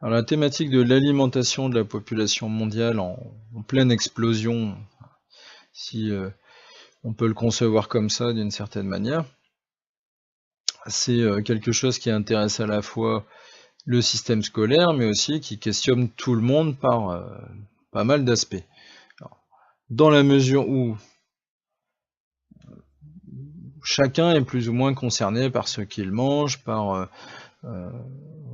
Alors, la thématique de l'alimentation de la population mondiale en pleine explosion, si on peut le concevoir comme ça d'une certaine manière, c'est quelque chose qui intéresse à la fois le système scolaire, mais aussi qui questionne tout le monde par pas mal d'aspects. Dans la mesure où chacun est plus ou moins concerné par ce qu'il mange, par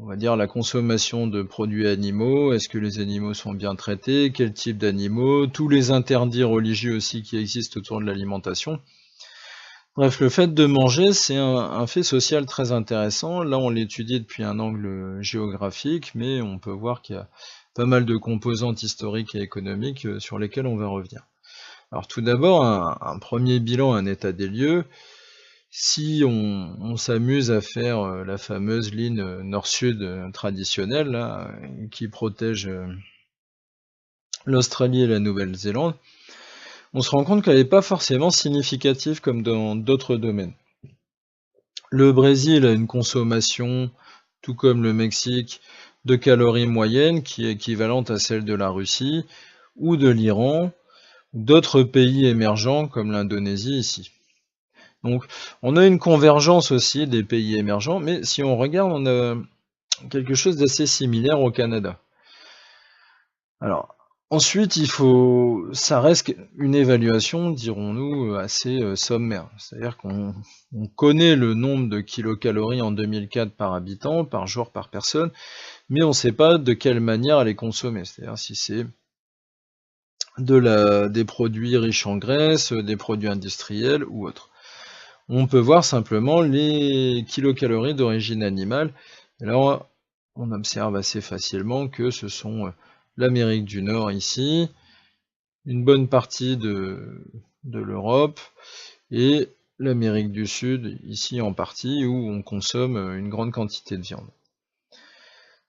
on va dire la consommation de produits animaux, est-ce que les animaux sont bien traités, quel type d'animaux, tous les interdits religieux aussi qui existent autour de l'alimentation. Bref, le fait de manger, c'est un fait social très intéressant. Là, on l'étudie depuis un angle géographique, mais on peut voir qu'il y a pas mal de composantes historiques et économiques sur lesquelles on va revenir. Alors tout d'abord, un premier bilan, un état des lieux. Si on s'amuse à faire la fameuse ligne nord-sud traditionnelle, là, qui protège l'Australie et la Nouvelle-Zélande, on se rend compte qu'elle n'est pas forcément significative comme dans d'autres domaines. Le Brésil a une consommation, tout comme le Mexique, de calories moyennes qui est équivalente à celle de la Russie ou de l'Iran, ou d'autres pays émergents comme l'Indonésie ici. Donc on a une convergence aussi des pays émergents, mais si on regarde, on a quelque chose d'assez similaire au Canada. Alors, ensuite, ça reste une évaluation, dirons-nous, assez sommaire. C'est-à-dire qu'on connaît le nombre de kilocalories en 2004 par habitant, par jour, par personne, mais on ne sait pas de quelle manière elle est consommée. C'est-à-dire si c'est des produits riches en graisse, des produits industriels ou autres. On peut voir simplement les kilocalories d'origine animale. Et là, on observe assez facilement que ce sont l'Amérique du Nord ici, une bonne partie de l'Europe et l'Amérique du Sud ici en partie où on consomme une grande quantité de viande.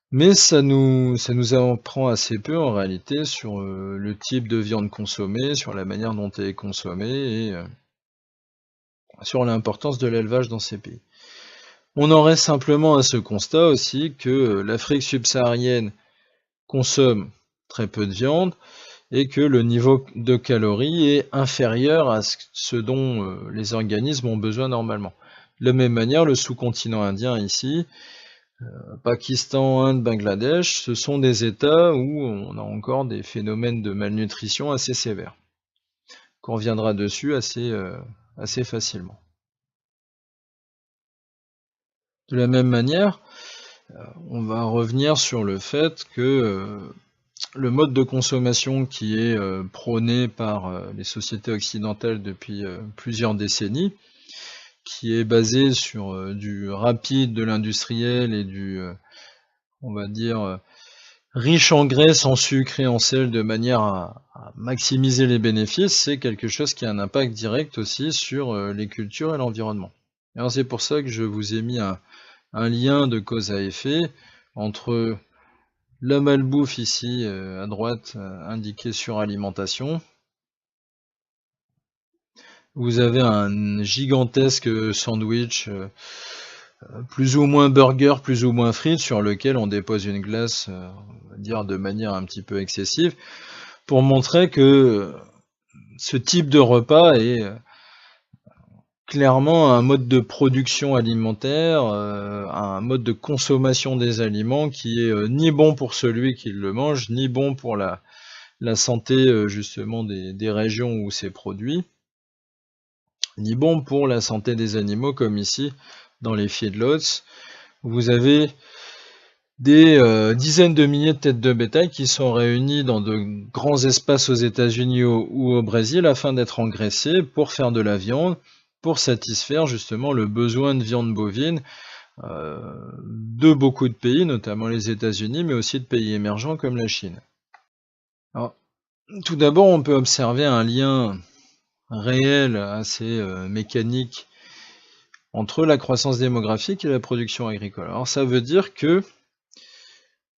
Mais ça nous apprend assez peu en réalité sur le type de viande consommée, sur la manière dont elle est consommée et sur l'importance de l'élevage dans ces pays. On en reste simplement à ce constat aussi que l'Afrique subsaharienne consomme très peu de viande et que le niveau de calories est inférieur à ce dont les organismes ont besoin normalement. De la même manière, le sous-continent indien ici, Pakistan, Inde, Bangladesh, ce sont des États où on a encore des phénomènes de malnutrition assez sévères. Qu'on reviendra dessus assez facilement. De la même manière, on va revenir sur le fait que le mode de consommation qui est prôné par les sociétés occidentales depuis plusieurs décennies, qui est basé sur du rapide, de l'industriel et du, on va dire, riche en graisse, en sucre et en sel de manière à maximiser les bénéfices, c'est quelque chose qui a un impact direct aussi sur les cultures et l'environnement. Alors c'est pour ça que je vous ai mis un lien de cause à effet entre la malbouffe ici à droite indiquée sur alimentation. Vous avez un gigantesque sandwich plus ou moins burger, plus ou moins frites sur lequel on dépose une glace, on va dire de manière un petit peu excessive, pour montrer que ce type de repas est clairement un mode de production alimentaire, un mode de consommation des aliments qui est ni bon pour celui qui le mange, ni bon pour la santé justement des régions où c'est produit, ni bon pour la santé des animaux comme ici dans les feedlots. Vous avez des dizaines de milliers de têtes de bétail qui sont réunies dans de grands espaces aux États-Unis ou au Brésil afin d'être engraissées pour faire de la viande, pour satisfaire justement le besoin de viande bovine de beaucoup de pays, notamment les États-Unis, mais aussi de pays émergents comme la Chine. Alors, tout d'abord, on peut observer un lien réel, assez mécanique, entre la croissance démographique et la production agricole. Alors ça veut dire que,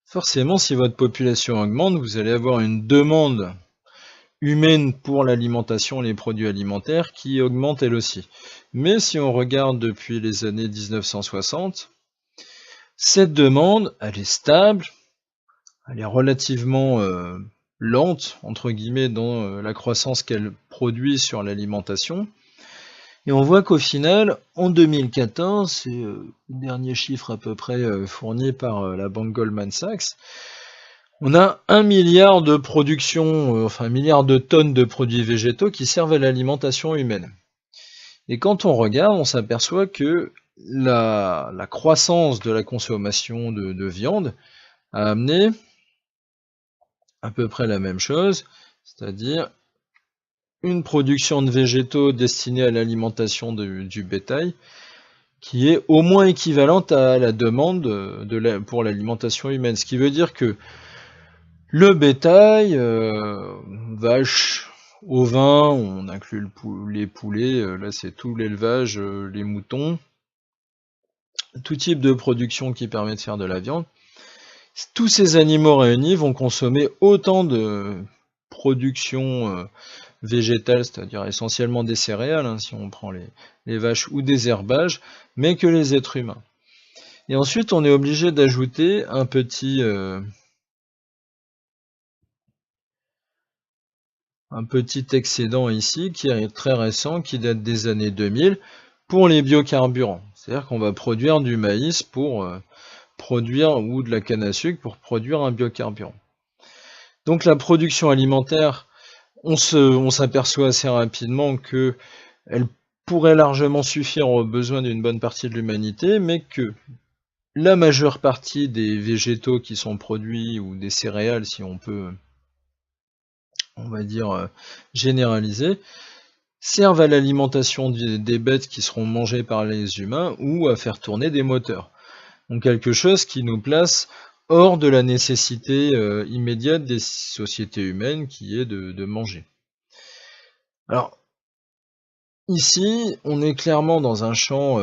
forcément, si votre population augmente, vous allez avoir une demande humaine pour l'alimentation et les produits alimentaires qui augmente elle aussi. Mais si on regarde depuis les années 1960, cette demande, elle est stable, elle est relativement lente, entre guillemets, dans la croissance qu'elle produit sur l'alimentation. Et on voit qu'au final, en 2014, c'est le dernier chiffre à peu près fourni par la banque Goldman Sachs, on a 1 milliard de production, enfin 1 milliard de tonnes de produits végétaux qui servent à l'alimentation humaine. Et quand on regarde, on s'aperçoit que la croissance de la consommation de viande a amené à peu près la même chose, c'est-à-dire une production de végétaux destinée à l'alimentation du bétail qui est au moins équivalente à la demande pour l'alimentation humaine. Ce qui veut dire que le bétail, vaches, ovins, on inclut les poulets, là c'est tout l'élevage, les moutons, tout type de production qui permet de faire de la viande. Tous ces animaux réunis vont consommer autant de production végétale, c'est-à-dire essentiellement des céréales, hein, si on prend les vaches, ou des herbages, mais que les êtres humains. Et ensuite, on est obligé d'ajouter un petit excédent ici, qui est très récent, qui date des années 2000, pour les biocarburants. C'est-à-dire qu'on va produire du maïs pour produire, ou de la canne à sucre pour produire un biocarburant. Donc la production alimentaire, on s'aperçoit assez rapidement qu'elle pourrait largement suffire aux besoins d'une bonne partie de l'humanité, mais que la majeure partie des végétaux qui sont produits, ou des céréales, si on peut, on va dire, généraliser, servent à l'alimentation des bêtes qui seront mangées par les humains, ou à faire tourner des moteurs. Donc quelque chose qui nous place hors de la nécessité immédiate des sociétés humaines, qui est de manger. Alors, ici, on est clairement dans un champ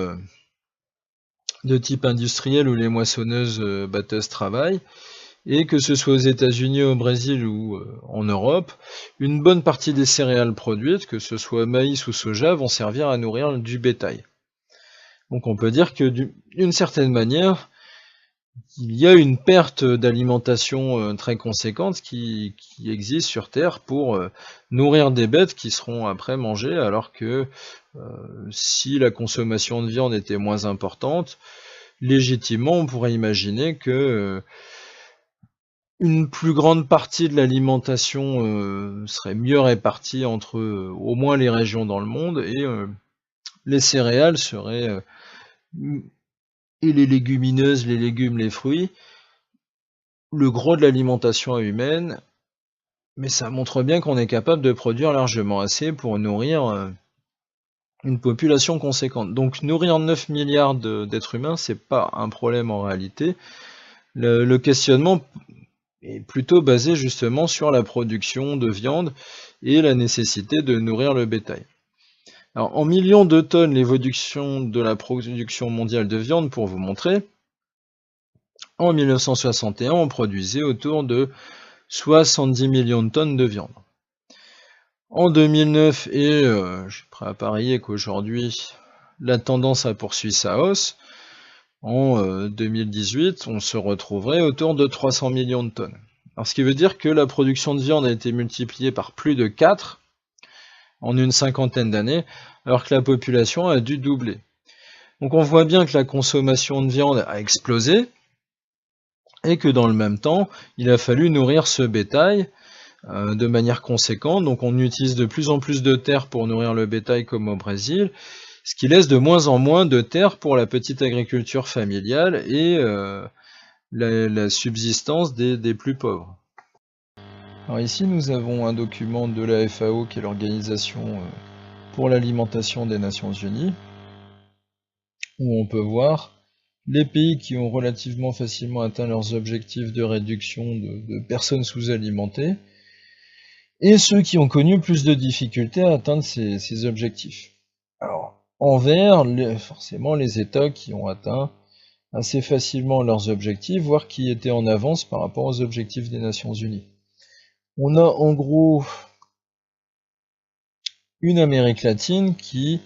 de type industriel où les moissonneuses batteuses travaillent, et que ce soit aux États-Unis, au Brésil ou en Europe, une bonne partie des céréales produites, que ce soit maïs ou soja, vont servir à nourrir du bétail. Donc on peut dire que d'une certaine manière, il y a une perte d'alimentation très conséquente qui existe sur Terre pour nourrir des bêtes qui seront après mangées, alors que si la consommation de viande était moins importante, légitimement on pourrait imaginer que une plus grande partie de l'alimentation serait mieux répartie entre au moins les régions dans le monde, et les céréales seraient, et les légumineuses, les légumes, les fruits, le gros de l'alimentation humaine, mais ça montre bien qu'on est capable de produire largement assez pour nourrir une population conséquente. Donc nourrir 9 milliards d'êtres humains, c'est pas un problème en réalité. Le questionnement est plutôt basé justement sur la production de viande et la nécessité de nourrir le bétail. Alors, en millions de tonnes, l'évolution de la production mondiale de viande, pour vous montrer, en 1961, on produisait autour de 70 millions de tonnes de viande. En 2009, et je suis prêt à parier qu'aujourd'hui, la tendance a poursuivi sa hausse, en 2018, on se retrouverait autour de 300 millions de tonnes. Alors, ce qui veut dire que la production de viande a été multipliée par plus de 4 en une cinquantaine d'années, alors que la population a dû doubler. Donc on voit bien que la consommation de viande a explosé, et que dans le même temps, il a fallu nourrir ce bétail de manière conséquente. Donc on utilise de plus en plus de terre pour nourrir le bétail, comme au Brésil, ce qui laisse de moins en moins de terre pour la petite agriculture familiale et la subsistance des plus pauvres. Alors ici nous avons un document de la FAO, qui est l'Organisation pour l'alimentation des Nations Unies, où on peut voir les pays qui ont relativement facilement atteint leurs objectifs de réduction de personnes sous-alimentées, et ceux qui ont connu plus de difficultés à atteindre ces objectifs. Alors, en vert, forcément les États qui ont atteint assez facilement leurs objectifs, voire qui étaient en avance par rapport aux objectifs des Nations Unies. On a en gros une Amérique latine qui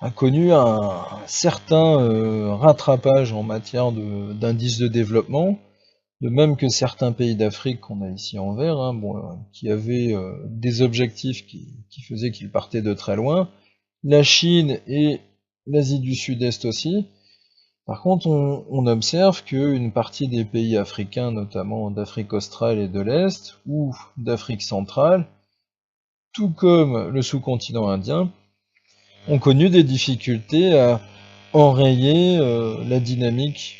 a connu un certain rattrapage en matière d'indice de développement, de même que certains pays d'Afrique qu'on a ici en vert, hein, qui avaient des objectifs qui faisaient qu'ils partaient de très loin, la Chine et l'Asie du Sud-Est aussi. Par contre, on observe qu'une partie des pays africains, notamment d'Afrique australe et de l'Est, ou d'Afrique centrale, tout comme le sous-continent indien, ont connu des difficultés à enrayer la dynamique,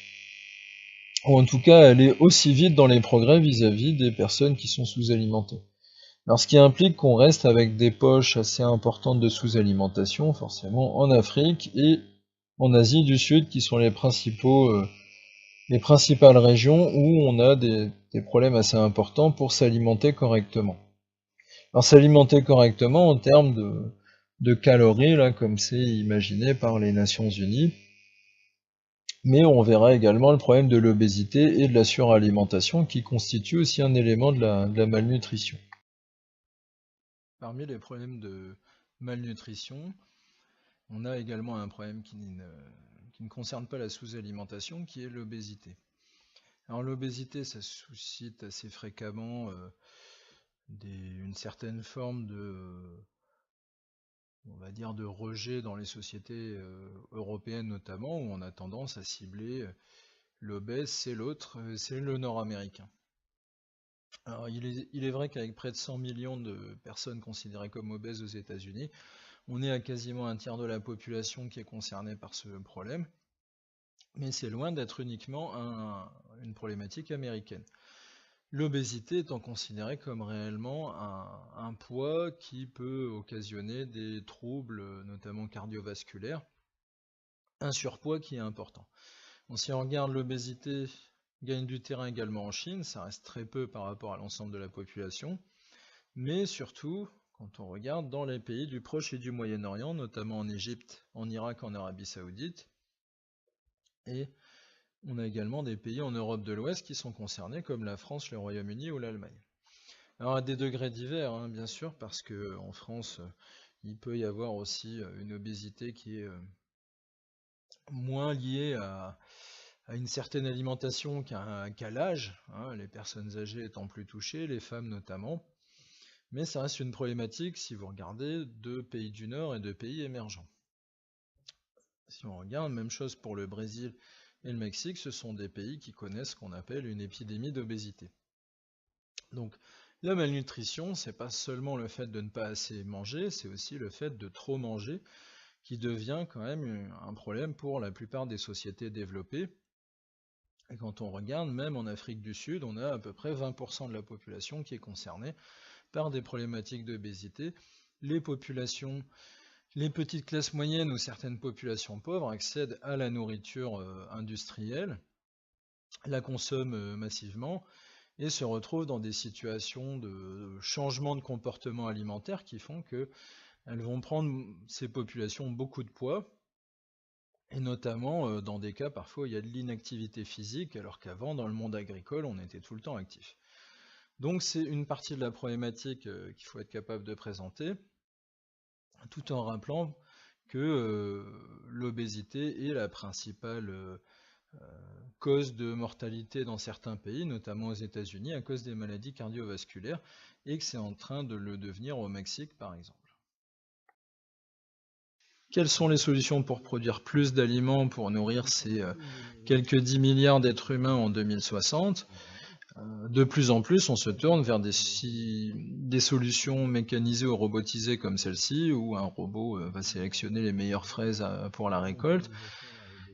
ou en tout cas aller aussi vite dans les progrès vis-à-vis des personnes qui sont sous-alimentées. Alors ce qui implique qu'on reste avec des poches assez importantes de sous-alimentation, forcément en Afrique et en Asie du Sud, qui sont les principales régions où on a des problèmes assez importants pour s'alimenter correctement. Alors s'alimenter correctement en termes de calories, là, comme c'est imaginé par les Nations Unies, mais on verra également le problème de l'obésité et de la suralimentation qui constitue aussi un élément de la malnutrition. Parmi les problèmes de malnutrition, on a également un problème qui ne concerne pas la sous-alimentation, qui est l'obésité. Alors l'obésité, ça suscite assez fréquemment une certaine forme on va dire, de rejet dans les sociétés européennes notamment, où on a tendance à cibler l'obèse, c'est l'autre, c'est le nord-américain. Alors il est vrai qu'avec près de 100 millions de personnes considérées comme obèses aux États-Unis, on est à quasiment un tiers de la population qui est concernée par ce problème, mais c'est loin d'être uniquement une problématique américaine. L'obésité étant considérée comme réellement un poids qui peut occasionner des troubles, notamment cardiovasculaires, un surpoids qui est important. Bon, si on regarde l'obésité gagne du terrain également en Chine, ça reste très peu par rapport à l'ensemble de la population, mais surtout quand on regarde dans les pays du Proche et du Moyen-Orient, notamment en Égypte, en Irak, en Arabie Saoudite, et on a également des pays en Europe de l'Ouest qui sont concernés, comme la France, le Royaume-Uni ou l'Allemagne. Alors à des degrés divers, hein, bien sûr, parce qu'en France, il peut y avoir aussi une obésité qui est moins liée à une certaine alimentation qu'à l'âge, hein, les personnes âgées étant plus touchées, les femmes notamment. Mais ça reste une problématique, si vous regardez, de pays du Nord et de pays émergents. Si on regarde, même chose pour le Brésil et le Mexique, ce sont des pays qui connaissent ce qu'on appelle une épidémie d'obésité. Donc la malnutrition, c'est pas seulement le fait de ne pas assez manger, c'est aussi le fait de trop manger qui devient quand même un problème pour la plupart des sociétés développées. Et quand on regarde, même en Afrique du Sud, on a à peu près 20% de la population qui est concernée par des problématiques d'obésité. Les petites classes moyennes ou certaines populations pauvres accèdent à la nourriture industrielle, la consomment massivement et se retrouvent dans des situations de changement de comportement alimentaire qui font qu'elles vont prendre, ces populations, beaucoup de poids, et notamment dans des cas parfois où il y a de l'inactivité physique, alors qu'avant, dans le monde agricole, on était tout le temps actif. Donc c'est une partie de la problématique qu'il faut être capable de présenter, tout en rappelant que l'obésité est la principale cause de mortalité dans certains pays, notamment aux États-Unis, à cause des maladies cardiovasculaires, et que c'est en train de le devenir au Mexique, par exemple. Quelles sont les solutions pour produire plus d'aliments pour nourrir ces quelques 10 milliards d'êtres humains en 2060 ? De plus en plus, on se tourne vers des solutions mécanisées ou robotisées comme celle-ci, où un robot va sélectionner les meilleures fraises pour la récolte.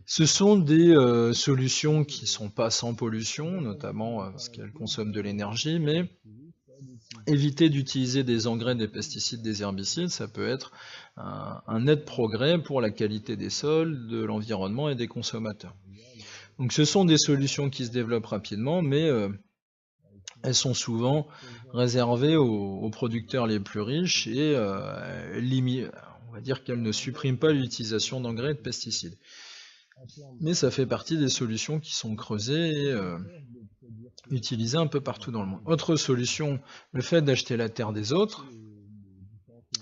Ce sont des solutions qui ne sont pas sans pollution, notamment parce qu'elles consomment de l'énergie, mais éviter d'utiliser des engrais, des pesticides, des herbicides, ça peut être un net progrès pour la qualité des sols, de l'environnement et des consommateurs. Donc ce sont des solutions qui se développent rapidement, mais elles sont souvent réservées aux producteurs les plus riches et on va dire qu'elles ne suppriment pas l'utilisation d'engrais et de pesticides. Mais ça fait partie des solutions qui sont creusées et utilisées un peu partout dans le monde. Autre solution, le fait d'acheter la terre des autres,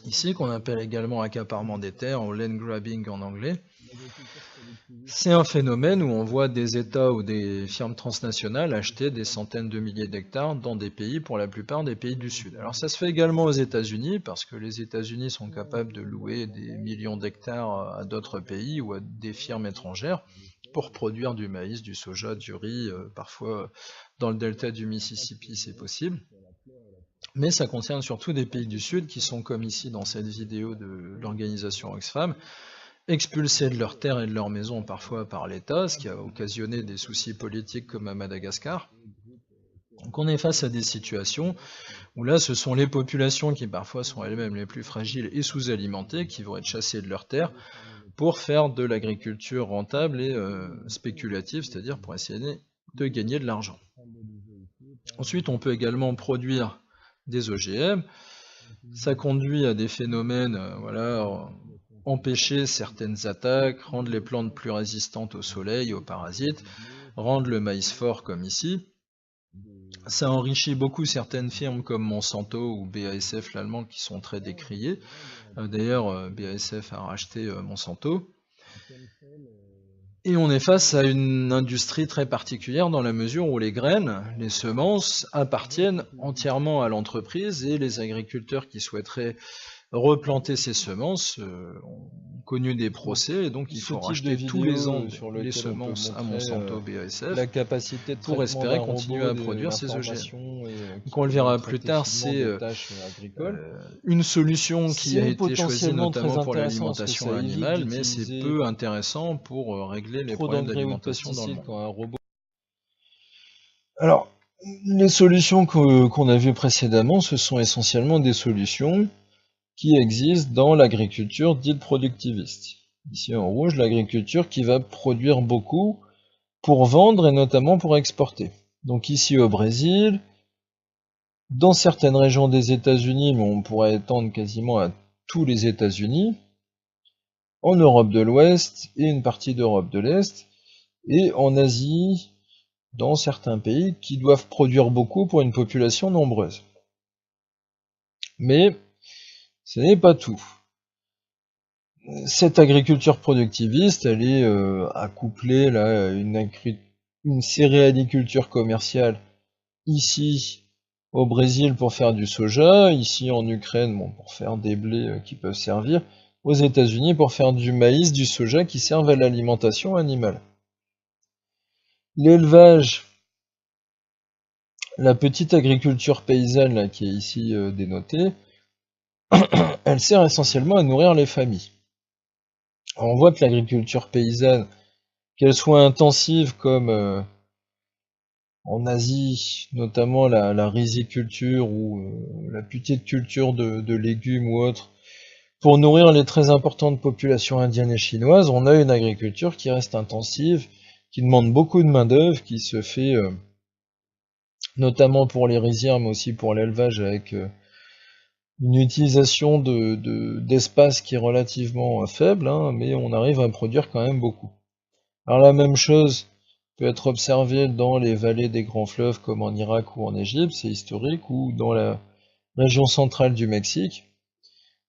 ici qu'on appelle également accaparement des terres, ou land grabbing en anglais. C'est un phénomène où on voit des États ou des firmes transnationales acheter des centaines de milliers d'hectares dans des pays, pour la plupart des pays du Sud. Alors ça se fait également aux États-Unis, parce que les États-Unis sont capables de louer des millions d'hectares à d'autres pays ou à des firmes étrangères pour produire du maïs, du soja, du riz, parfois dans le delta du Mississippi c'est possible. Mais ça concerne surtout des pays du Sud qui sont, comme ici dans cette vidéo de l'organisation Oxfam, expulsés de leurs terres et de leurs maisons parfois par l'État, ce qui a occasionné des soucis politiques comme à Madagascar. Donc on est face à des situations où là ce sont les populations qui parfois sont elles-mêmes les plus fragiles et sous-alimentées qui vont être chassées de leurs terres pour faire de l'agriculture rentable et spéculative, c'est-à-dire pour essayer de gagner de l'argent. Ensuite on peut également produire des OGM, ça conduit à des phénomènes, empêcher certaines attaques, rendre les plantes plus résistantes au soleil, aux parasites, rendre le maïs fort comme ici. Ça enrichit beaucoup certaines firmes comme Monsanto ou BASF l'allemand qui sont très décriées. D'ailleurs, BASF a racheté Monsanto. Et on est face à une industrie très particulière dans la mesure où les graines, les semences, appartiennent entièrement à l'entreprise et les agriculteurs qui souhaiteraient replanter ces semences ont connu des procès et donc il faut racheter tous les ans les semences à Monsanto BASF la capacité de pour espérer continuer à produire ces OGM. Donc on le verra plus tard, c'est une solution qui a été choisie notamment pour l'alimentation animale, mais c'est peu intéressant pour régler les problèmes d'alimentation dans le monde. Alors, les solutions qu'on a vues précédemment, ce sont essentiellement des solutions qui existe dans l'agriculture dite productiviste. Ici en rouge, l'agriculture qui va produire beaucoup pour vendre et notamment pour exporter. Donc ici au Brésil, dans certaines régions des États-Unis, mais on pourrait étendre quasiment à tous les États-Unis, en Europe de l'Ouest et une partie d'Europe de l'Est, et en Asie, dans certains pays qui doivent produire beaucoup pour une population nombreuse. Mais ce n'est pas tout. Cette agriculture productiviste, elle est accouplée là, à une céréaliculture commerciale ici au Brésil pour faire du soja, ici en Ukraine pour faire des blés qui peuvent servir, aux États-Unis pour faire du maïs, du soja qui servent à l'alimentation animale. L'élevage, la petite agriculture paysanne là, qui est ici dénotée, elle sert essentiellement à nourrir les familles. Alors, on voit que l'agriculture paysanne, qu'elle soit intensive comme en Asie, notamment la riziculture ou la petite culture de légumes ou autres, pour nourrir les très importantes populations indiennes et chinoises, on a une agriculture qui reste intensive, qui demande beaucoup de main-d'œuvre, qui se fait notamment pour les rizières, mais aussi pour l'élevage avec une utilisation d'espace qui est relativement faible, hein, mais on arrive à produire quand même beaucoup. Alors la même chose peut être observée dans les vallées des grands fleuves comme en Irak ou en Égypte, c'est historique, ou dans la région centrale du Mexique.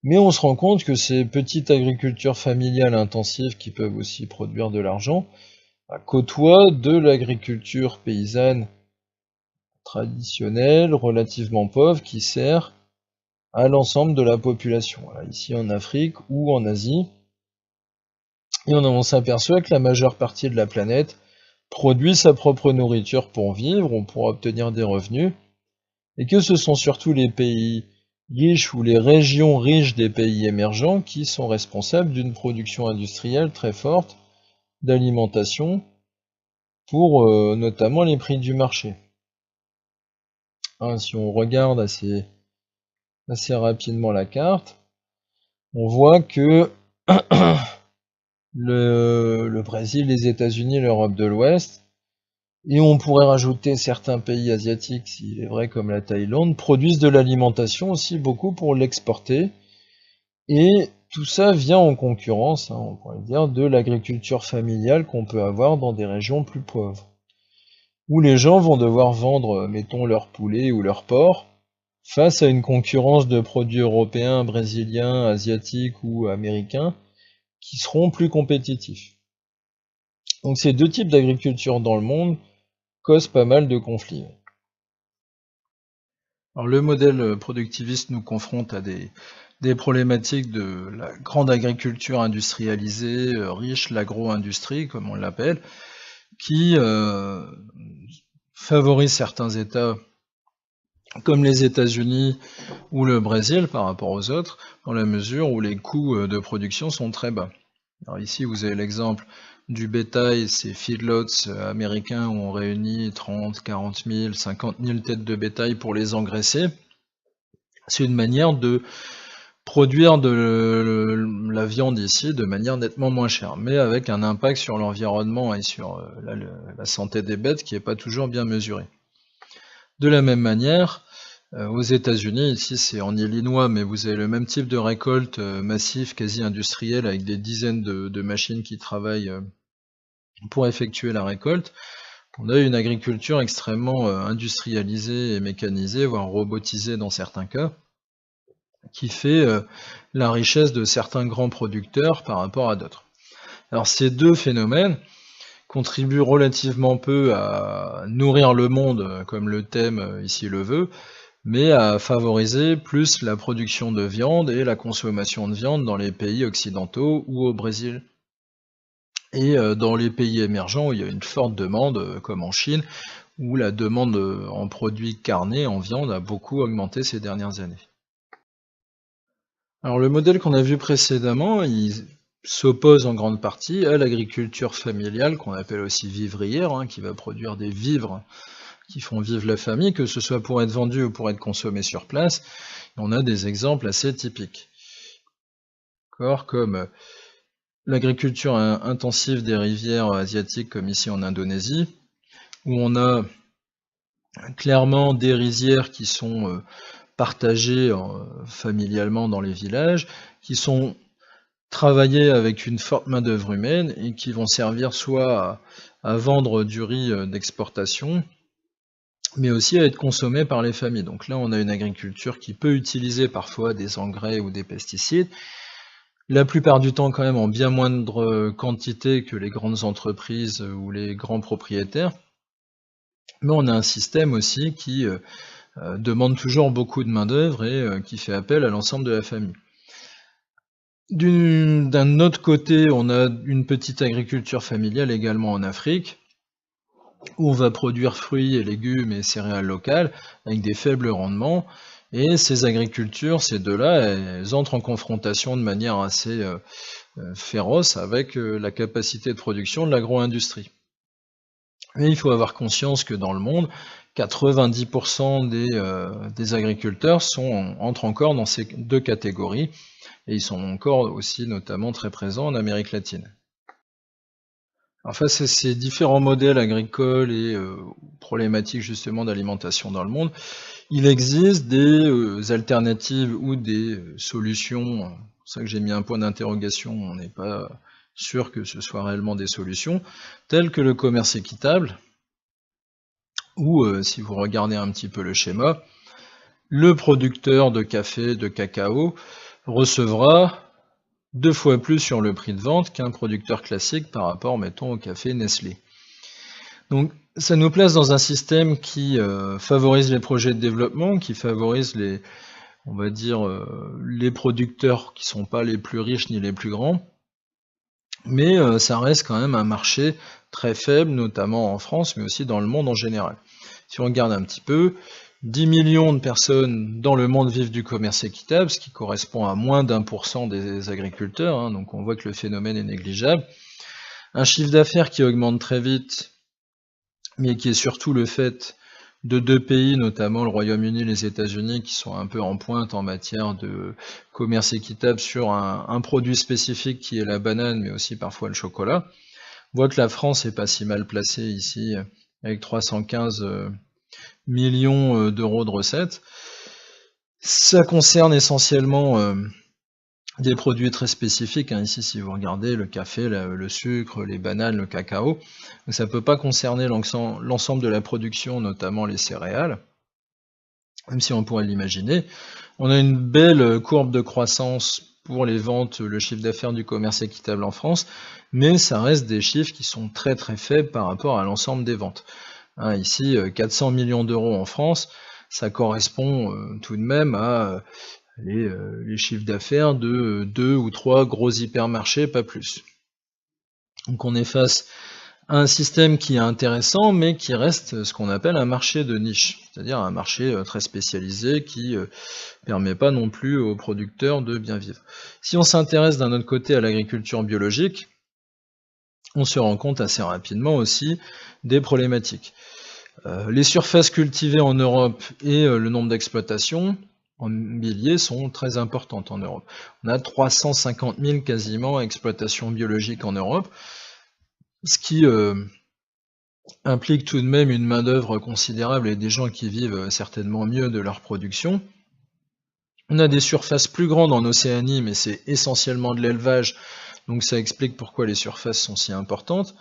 Mais on se rend compte que ces petites agricultures familiales intensives qui peuvent aussi produire de l'argent côtoient de l'agriculture paysanne traditionnelle, relativement pauvre, qui sert à l'ensemble de la population, ici en Afrique ou en Asie. Et on s'aperçoit que la majeure partie de la planète produit sa propre nourriture pour vivre, on pourra obtenir des revenus, et que ce sont surtout les pays riches ou les régions riches des pays émergents qui sont responsables d'une production industrielle très forte d'alimentation pour notamment les prix du marché. Si on regarde assez rapidement la carte, on voit que le Brésil, les États-Unis, l'Europe de l'Ouest, et on pourrait rajouter certains pays asiatiques, s'il est vrai, comme la Thaïlande, produisent de l'alimentation aussi beaucoup pour l'exporter. Et tout ça vient en concurrence, on pourrait dire, de l'agriculture familiale qu'on peut avoir dans des régions plus pauvres, où les gens vont devoir vendre, mettons, leur poulet ou leur porc, face à une concurrence de produits européens, brésiliens, asiatiques ou américains, qui seront plus compétitifs. Donc ces deux types d'agriculture dans le monde causent pas mal de conflits. Alors le modèle productiviste nous confronte à des problématiques de la grande agriculture industrialisée, riche, l'agro-industrie comme on l'appelle, qui favorise certains États comme les États-Unis ou le Brésil par rapport aux autres, dans la mesure où les coûts de production sont très bas. Alors ici vous avez l'exemple du bétail, ces feedlots américains où on réunit 30, 40 000, 50 000 têtes de bétail pour les engraisser. C'est une manière de produire de la viande ici de manière nettement moins chère, mais avec un impact sur l'environnement et sur la santé des bêtes qui n'est pas toujours bien mesuré. De la même manière, aux États-Unis, ici c'est en Illinois, mais vous avez le même type de récolte massive, quasi industrielle, avec des dizaines de machines qui travaillent pour effectuer la récolte. On a une agriculture extrêmement industrialisée et mécanisée, voire robotisée dans certains cas, qui fait la richesse de certains grands producteurs par rapport à d'autres. Alors ces deux phénomènes contribuent relativement peu à nourrir le monde, comme le thème ici le veut, mais à favoriser plus la production de viande et la consommation de viande dans les pays occidentaux ou au Brésil. Et dans les pays émergents où il y a une forte demande, comme en Chine, où la demande en produits carnés, en viande, a beaucoup augmenté ces dernières années. Alors le modèle qu'on a vu précédemment, il s'oppose en grande partie à l'agriculture familiale, qu'on appelle aussi vivrière, qui va produire des vivres qui font vivre la famille, que ce soit pour être vendu ou pour être consommé sur place. Et on a des exemples assez typiques. Comme l'agriculture intensive des rivières asiatiques, comme ici en Indonésie, où on a clairement des rizières qui sont partagées familialement dans les villages, qui sont travaillées avec une forte main-d'œuvre humaine et qui vont servir soit à vendre du riz d'exportation, mais aussi à être consommé par les familles. Donc là, on a une agriculture qui peut utiliser parfois des engrais ou des pesticides, la plupart du temps quand même en bien moindre quantité que les grandes entreprises ou les grands propriétaires. Mais on a un système aussi qui demande toujours beaucoup de main-d'œuvre et qui fait appel à l'ensemble de la famille. D'un autre côté, on a une petite agriculture familiale également en Afrique, où on va produire fruits et légumes et céréales locales avec des faibles rendements. Et ces agricultures, ces deux-là, elles entrent en confrontation de manière assez féroce avec la capacité de production de l'agro-industrie. Mais il faut avoir conscience que dans le monde, 90% des agriculteurs entrent encore dans ces deux catégories, et ils sont encore aussi notamment très présents en Amérique latine. Alors face à ces différents modèles agricoles et problématiques justement d'alimentation dans le monde, il existe des alternatives ou des solutions, c'est pour ça que j'ai mis un point d'interrogation, on n'est pas sûr que ce soit réellement des solutions, telles que le commerce équitable, où si vous regardez un petit peu le schéma, le producteur de café, de cacao, recevra 2 fois plus sur le prix de vente qu'un producteur classique par rapport, mettons, au café Nestlé. Donc ça nous place dans un système qui favorise les projets de développement, qui favorise on va dire, les producteurs qui ne sont pas les plus riches ni les plus grands, mais ça reste quand même un marché très faible, notamment en France, mais aussi dans le monde en général. Si on regarde un petit peu, 10 millions de personnes dans le monde vivent du commerce équitable, ce qui correspond à moins d'1% des agriculteurs, donc on voit que le phénomène est négligeable. Un chiffre d'affaires qui augmente très vite, mais qui est surtout le fait de 2 pays, notamment le Royaume-Uni et les États-Unis, qui sont un peu en pointe en matière de commerce équitable sur un produit spécifique qui est la banane, mais aussi parfois le chocolat. On voit que la France n'est pas si mal placée ici, avec 315 millions d'euros de recettes. Ça concerne essentiellement des produits très spécifiques, ici si vous regardez le café, le sucre, les bananes, le cacao, donc ça ne peut pas concerner l'ensemble de la production, notamment les céréales, même si on pourrait l'imaginer. On a une belle courbe de croissance pour les ventes, le chiffre d'affaires du commerce équitable en France, mais ça reste des chiffres qui sont très très faibles par rapport à l'ensemble des ventes. Hein, ici, 400 millions d'euros en France, ça correspond tout de même à les chiffres d'affaires de 2 ou 3 gros hypermarchés, pas plus. Donc on est face à un système qui est intéressant, mais qui reste ce qu'on appelle un marché de niche, c'est-à-dire un marché très spécialisé qui permet pas non plus aux producteurs de bien vivre. Si on s'intéresse d'un autre côté à l'agriculture biologique, on se rend compte assez rapidement aussi des problématiques. Les surfaces cultivées en Europe et le nombre d'exploitations en milliers sont très importantes en Europe. On a 350 000 quasiment exploitations biologiques en Europe, ce qui implique tout de même une main-d'œuvre considérable et des gens qui vivent certainement mieux de leur production. On a des surfaces plus grandes en Océanie, mais c'est essentiellement de l'élevage, donc ça explique pourquoi les surfaces sont si importantes.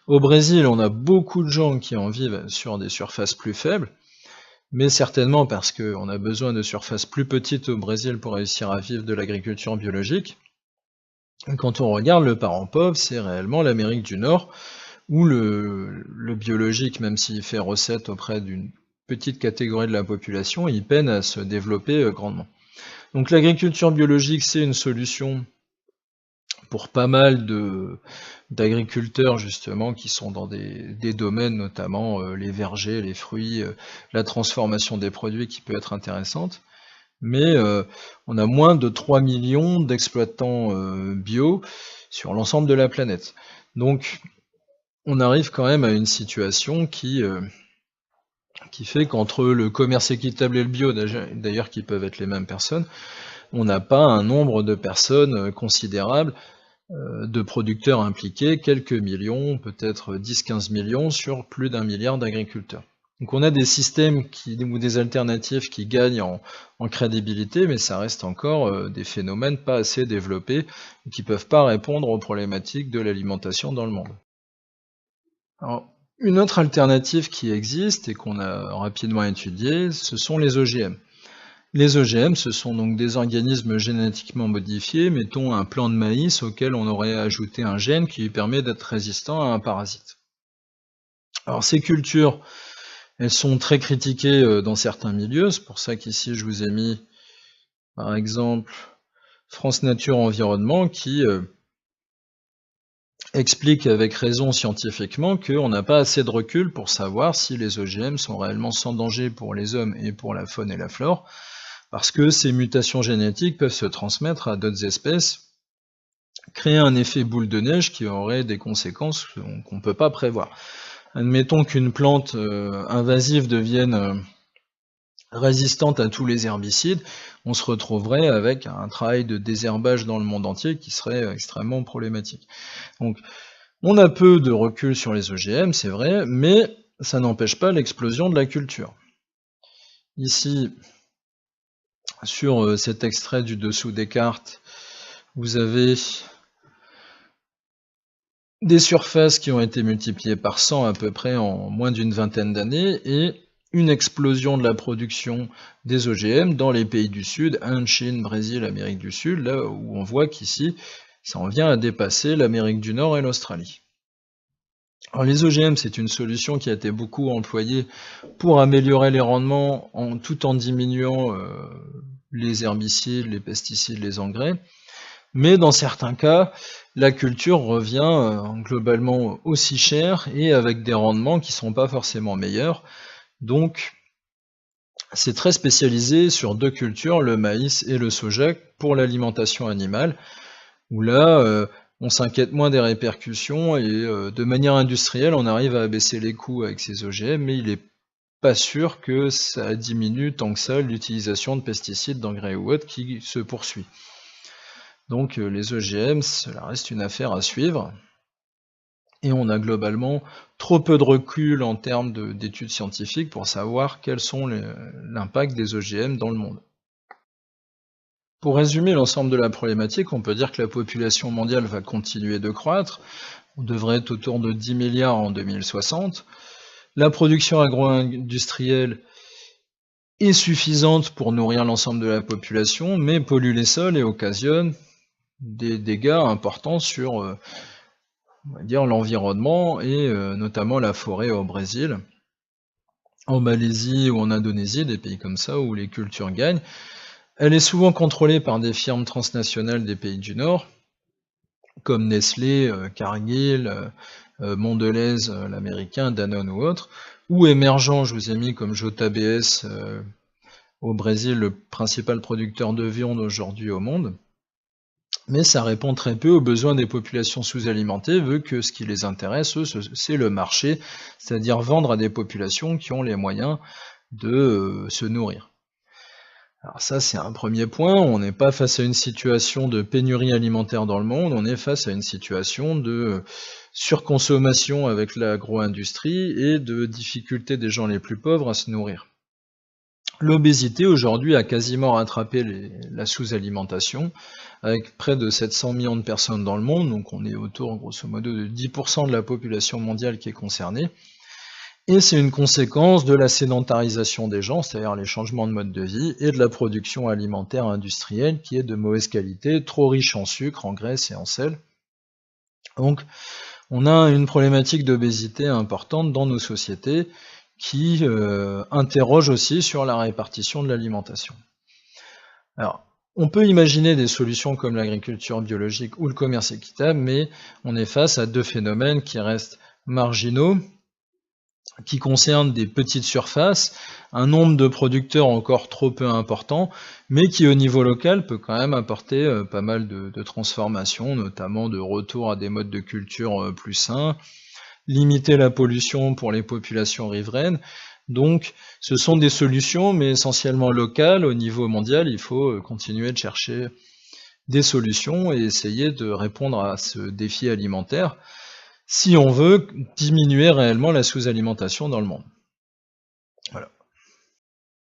Au Brésil, on a beaucoup de gens qui en vivent sur des surfaces plus faibles, mais certainement parce qu'on a besoin de surfaces plus petites au Brésil pour réussir à vivre de l'agriculture biologique. Quand on regarde le parent pauvre, c'est réellement l'Amérique du Nord, où le biologique, même s'il fait recette auprès d'une petite catégorie de la population, il peine à se développer grandement. Donc l'agriculture biologique, c'est une solution pour pas mal d'agriculteurs justement qui sont dans des domaines, notamment les vergers, les fruits, la transformation des produits qui peut être intéressante. Mais on a moins de 3 millions d'exploitants bio sur l'ensemble de la planète. Donc on arrive quand même à une situation qui fait qu'entre le commerce équitable et le bio, d'ailleurs qui peuvent être les mêmes personnes, on n'a pas un nombre de personnes considérable, de producteurs impliqués, quelques millions, peut-être 10-15 millions sur plus d'1 milliard d'agriculteurs. Donc on a des systèmes ou des alternatives qui gagnent en crédibilité, mais ça reste encore des phénomènes pas assez développés, qui ne peuvent pas répondre aux problématiques de l'alimentation dans le monde. Alors, une autre alternative qui existe et qu'on a rapidement étudiée, ce sont les OGM. Les OGM, ce sont donc des organismes génétiquement modifiés, mettons un plant de maïs auquel on aurait ajouté un gène qui lui permet d'être résistant à un parasite. Alors ces cultures, elles sont très critiquées dans certains milieux, c'est pour ça qu'ici je vous ai mis par exemple France Nature Environnement qui explique avec raison scientifiquement qu'on n'a pas assez de recul pour savoir si les OGM sont réellement sans danger pour les hommes et pour la faune et la flore, parce que ces mutations génétiques peuvent se transmettre à d'autres espèces, créer un effet boule de neige qui aurait des conséquences qu'on ne peut pas prévoir. Admettons qu'une plante invasive devienne résistante à tous les herbicides, on se retrouverait avec un travail de désherbage dans le monde entier qui serait extrêmement problématique. Donc, on a peu de recul sur les OGM, c'est vrai, mais ça n'empêche pas l'explosion de la culture. Ici, sur cet extrait du dessous des cartes, vous avez des surfaces qui ont été multipliées par 100 à peu près en moins d'une vingtaine d'années et une explosion de la production des OGM dans les pays du Sud, Inde, Chine, Brésil, Amérique du Sud, là où on voit qu'ici, ça en vient à dépasser l'Amérique du Nord et l'Australie. Alors les OGM, c'est une solution qui a été beaucoup employée pour améliorer les rendements tout en diminuant les herbicides, les pesticides, les engrais. Mais dans certains cas, la culture revient globalement aussi cher et avec des rendements qui ne sont pas forcément meilleurs. Donc c'est très spécialisé sur deux cultures, le maïs et le soja, pour l'alimentation animale, où là, on s'inquiète moins des répercussions et de manière industrielle, on arrive à abaisser les coûts avec ces OGM, mais il n'est pas sûr que ça diminue tant que ça l'utilisation de pesticides, d'engrais ou autres qui se poursuit. Donc les OGM, cela reste une affaire à suivre. Et on a globalement trop peu de recul en termes d'études scientifiques pour savoir quels sont l'impact des OGM dans le monde. Pour résumer l'ensemble de la problématique, on peut dire que la population mondiale va continuer de croître. On devrait être autour de 10 milliards en 2060. La production agro-industrielle est suffisante pour nourrir l'ensemble de la population, mais pollue les sols et occasionne des dégâts importants sur on va dire l'environnement et notamment la forêt au Brésil, en Malaisie ou en Indonésie, des pays comme ça où les cultures gagnent. Elle est souvent contrôlée par des firmes transnationales des pays du Nord, comme Nestlé, Cargill, Mondelez, l'américain, Danone ou autre, ou émergents, je vous ai mis comme JBS au Brésil, le principal producteur de viande aujourd'hui au monde. Mais ça répond très peu aux besoins des populations sous-alimentées, vu que ce qui les intéresse, eux, c'est le marché, c'est-à-dire vendre à des populations qui ont les moyens de se nourrir. Alors ça, c'est un premier point. On n'est pas face à une situation de pénurie alimentaire dans le monde, on est face à une situation de surconsommation avec l'agro-industrie et de difficulté des gens les plus pauvres à se nourrir. L'obésité aujourd'hui a quasiment rattrapé la sous-alimentation, avec près de 700 millions de personnes dans le monde, donc on est autour grosso modo de 10% de la population mondiale qui est concernée. Et c'est une conséquence de la sédentarisation des gens, c'est-à-dire les changements de mode de vie, et de la production alimentaire industrielle qui est de mauvaise qualité, trop riche en sucre, en graisse et en sel. Donc on a une problématique d'obésité importante dans nos sociétés qui interroge aussi sur la répartition de l'alimentation. Alors, on peut imaginer des solutions comme l'agriculture biologique ou le commerce équitable, mais on est face à deux phénomènes qui restent marginaux, qui concernent des petites surfaces, un nombre de producteurs encore trop peu important, mais qui au niveau local peut quand même apporter pas mal de transformations, notamment de retour à des modes de culture plus sains, limiter la pollution pour les populations riveraines. Donc ce sont des solutions, mais essentiellement locales. Au niveau mondial, il faut continuer de chercher des solutions et essayer de répondre à ce défi alimentaire si on veut diminuer réellement la sous-alimentation dans le monde.